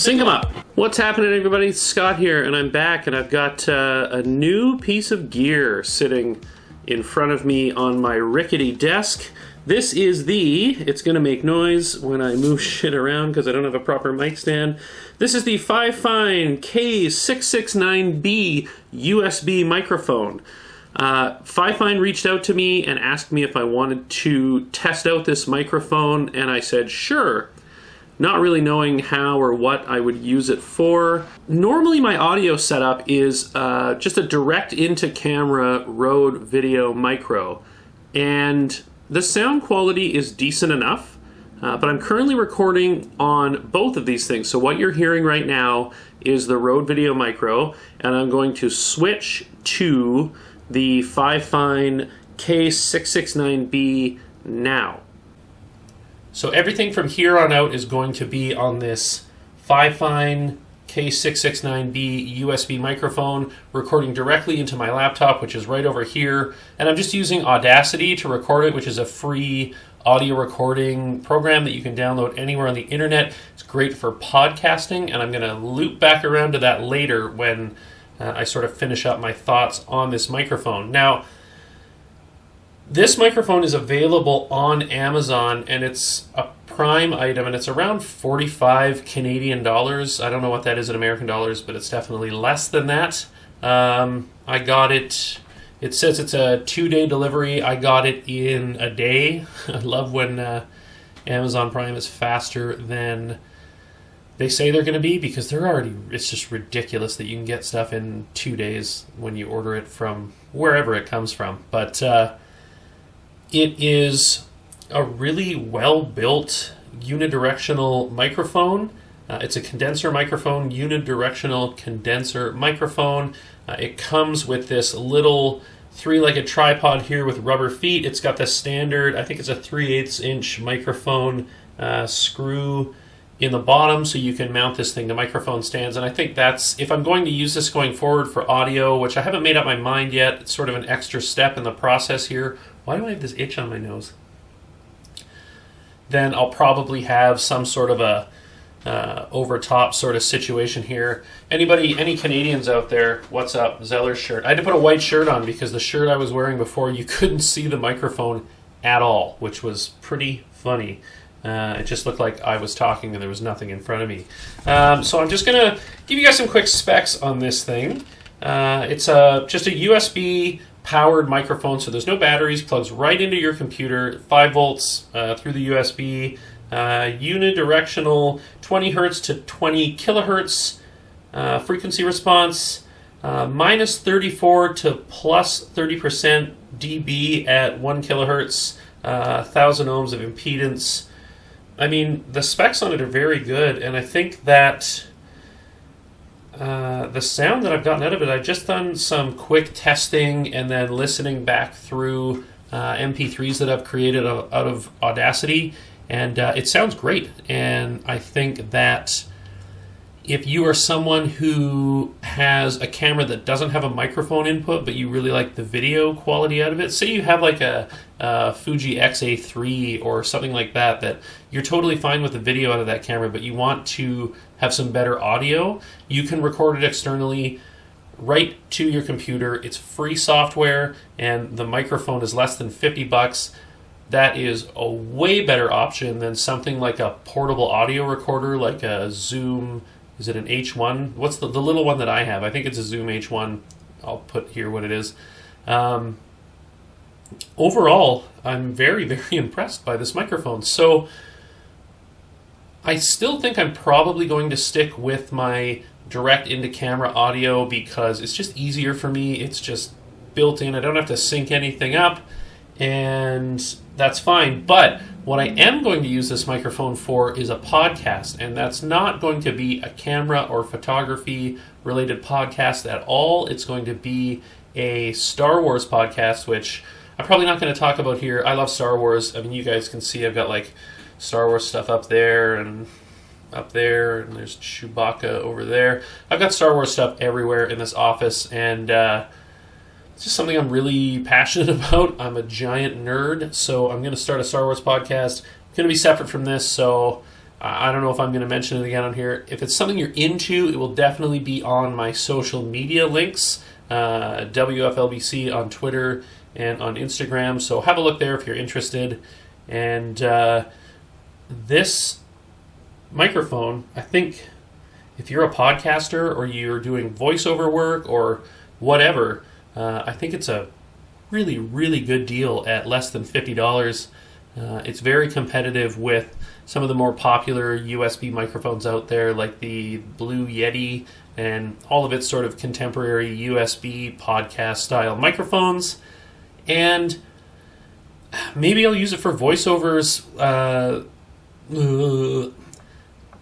Sync 'em up. What's happening, everybody? Scott here, and I'm back, and I've got a new piece of gear sitting in front of me on my rickety desk. This is it's going to make noise when I move shit around because I don't have a proper mic stand. This is the Fifine K669B USB microphone. Fifine reached out to me and asked me if I wanted to test out this microphone, and I said sure, not really knowing how or what I would use it for. Normally my audio setup is just a direct into camera Rode Videomicro, and the sound quality is decent enough, but I'm currently recording on both of these things. So what you're hearing right now is the Rode Videomicro, and I'm going to switch to the Fifine K669B now. So everything from here on out is going to be on this Fifine K669B USB microphone, recording directly into my laptop, which is right over here. And I'm just using Audacity to record it, which is a free audio recording program that you can download anywhere on the internet. It's great for podcasting, and I'm going to loop back around to that later when I sort of finish up my thoughts on this microphone. Now, this microphone is available on Amazon, and it's a Prime item, and it's around 45 Canadian dollars. I don't know what that is in American dollars, but it's definitely less than that. I got it, it says it's a 2-day delivery. I got it in a day. I love when Amazon Prime is faster than they say they're going to be, because it's just ridiculous that you can get stuff in 2 days when you order it from wherever it comes from. But it is a really well-built unidirectional microphone. It's a condenser microphone, unidirectional condenser microphone. It comes with this little 3-legged tripod here with rubber feet. It's got the standard, I think it's a 3/8 inch microphone screw in the bottom, so you can mount this thing to microphone stands. And I think that's, if I'm going to use this going forward for audio, which I haven't made up my mind yet, it's sort of an extra step in the process here. Why do I have this itch on my nose? Then I'll probably have some sort of a over-top sort of situation here. Any Canadians out there, what's up? Zeller's shirt. I had to put a white shirt on because the shirt I was wearing before, you couldn't see the microphone at all, which was pretty funny. It just looked like I was talking and there was nothing in front of me. So I'm just going to give you guys some quick specs on this thing. It's just a USB powered microphone, so there's no batteries, plugs right into your computer, 5 volts through the USB, unidirectional 20 hertz to 20 kilohertz frequency response, minus 34 to plus 30% dB at 1 kilohertz, 1,000 ohms of impedance. I mean, the specs on it are very good, and I think that the sound that I've gotten out of it, I've just done some quick testing and then listening back through MP3s that I've created out of Audacity, and it sounds great. And I think that if you are someone who has a camera that doesn't have a microphone input, but you really like the video quality out of it, say you have like a Fuji X-A3 or something like that, that you're totally fine with the video out of that camera, but you want to have some better audio, you can record it externally right to your computer. It's free software, and the microphone is less than $50. That is a way better option than something like a portable audio recorder, like a Zoom. Is it an H1? What's the little one that I have? I think it's a Zoom H1. I'll put here what it is. Overall, I'm very, very impressed by this microphone. So I still think I'm probably going to stick with my direct into camera audio because it's just easier for me. It's just built in. I don't have to sync anything up, and that's fine. But what I am going to use this microphone for is a podcast, and that's not going to be a camera or photography related podcast at all. It's going to be a Star Wars podcast, which I'm probably not going to talk about here. I love Star Wars. I mean, you guys can see I've got like Star Wars stuff up there and there's Chewbacca over there. I've got Star Wars stuff everywhere in this office, and it's just something I'm really passionate about. I'm a giant nerd, so I'm going to start a Star Wars podcast. It's going to be separate from this, so I don't know if I'm going to mention it again on here. If it's something you're into, it will definitely be on my social media links, WFLBC on Twitter and on Instagram. So have a look there if you're interested. And this microphone, I think if you're a podcaster or you're doing voiceover work or whatever, I think it's a really, really good deal at less than $50. It's very competitive with some of the more popular USB microphones out there, like the Blue Yeti and all of its sort of contemporary USB podcast style microphones. And maybe I'll use it for voiceovers.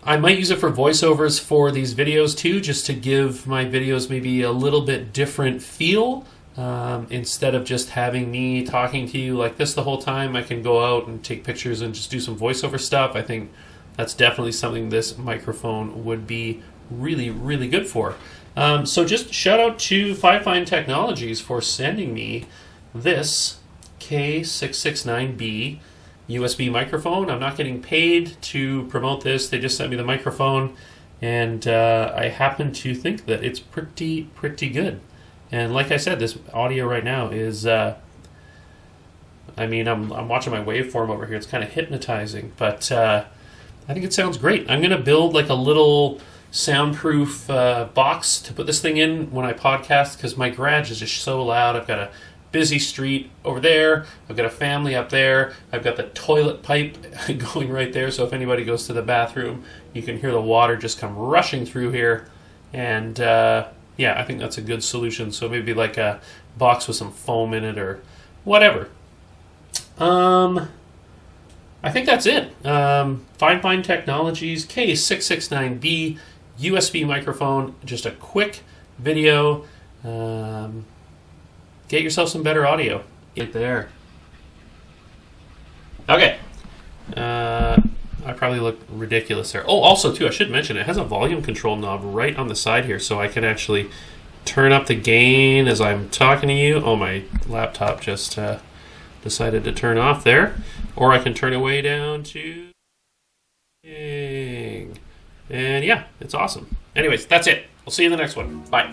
I might use it for voiceovers for these videos too, just to give my videos maybe a little bit different feel. Instead of just having me talking to you like this the whole time, I can go out and take pictures and just do some voiceover stuff. I think that's definitely something this microphone would be really, really good for. So just shout out to Fifine Technologies for sending me this K669B USB microphone. I'm not getting paid to promote this. They just sent me the microphone, and I happen to think that it's pretty good. And like I said, this audio right now is, I mean, I'm watching my waveform over here. It's kind of hypnotizing, but I think it sounds great. I'm going to build like a little soundproof box to put this thing in when I podcast, because my garage is just so loud. I've got a busy street over there. I've got a family up there. I've got the toilet pipe going right there, so if anybody goes to the bathroom, you can hear the water just come rushing through here. And yeah, I think that's a good solution. So maybe like a box with some foam in it or whatever. I think that's it. Fifine Technologies K669B USB microphone. Just a quick video. Get yourself some better audio. Right there. Okay. I probably look ridiculous there. Oh, also, too, I should mention, it has a volume control knob right on the side here, so I can actually turn up the gain as I'm talking to you. Oh, my laptop just decided to turn off there. Or I can turn it way down to... And yeah, it's awesome. Anyways, that's it. I'll see you in the next one. Bye.